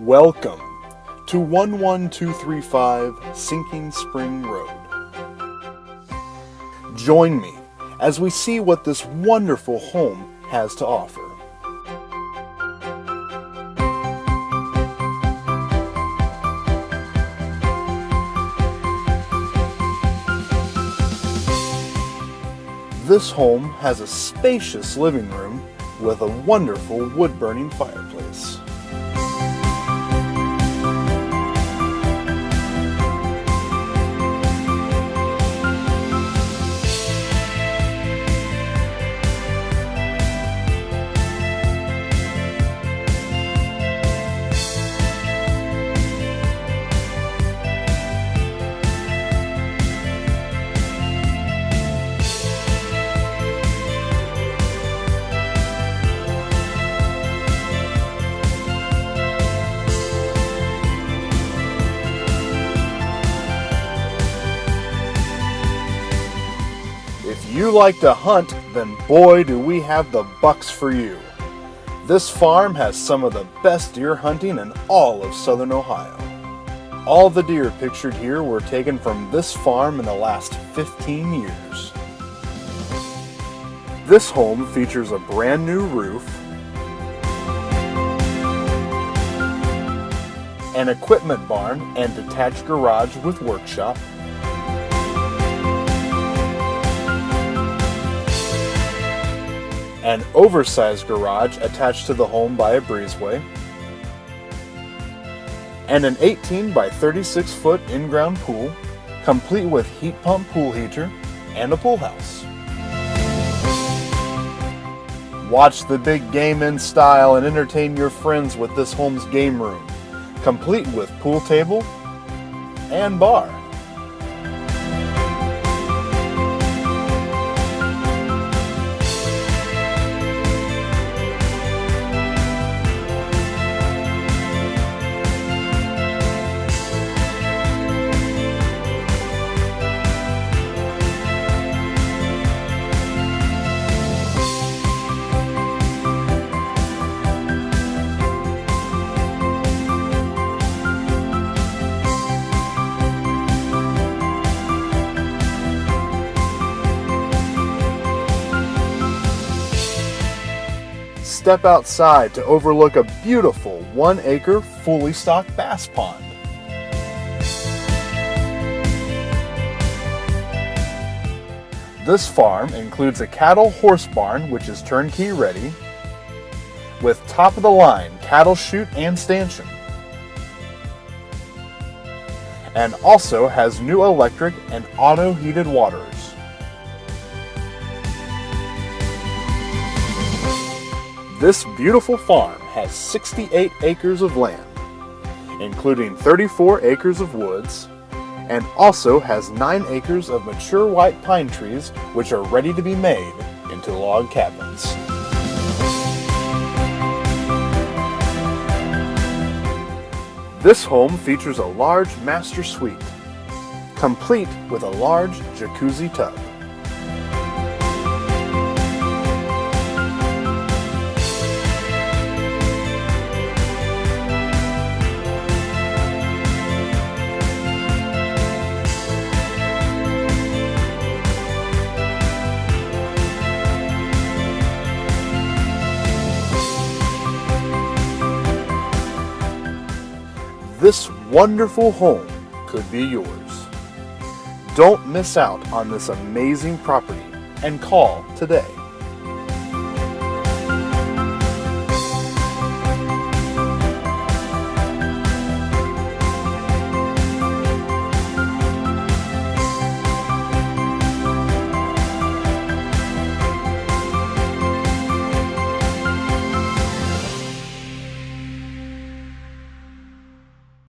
Welcome to 11235 Sinking Spring Road. Join me as we see what this wonderful home has to offer. This home has a spacious living room with a wonderful wood-burning fireplace. If you like to hunt, then boy do we have the bucks for you. This farm has some of the best deer hunting in all of southern Ohio. All the deer pictured here were taken from this farm in the last 15 years. This home features a brand new roof, an equipment barn and detached garage with workshop, an oversized garage attached to the home by a breezeway, and an 18 by 36 foot in-ground pool, complete with heat pump pool heater and a pool house. Watch the big game in style and entertain your friends with this home's game room, complete with pool table and bar. Step outside to overlook a beautiful 1-acre fully stocked bass pond. This farm includes a cattle horse barn which is turnkey ready, with top-of-the-line cattle chute and stanchion, and also has new electric and auto heated waters. This beautiful farm has 68 acres of land, including 34 acres of woods, and also has 9 acres of mature white pine trees which are ready to be made into log cabins. This home features a large master suite, complete with a large jacuzzi tub. This wonderful home could be yours. Don't miss out on this amazing property and call today.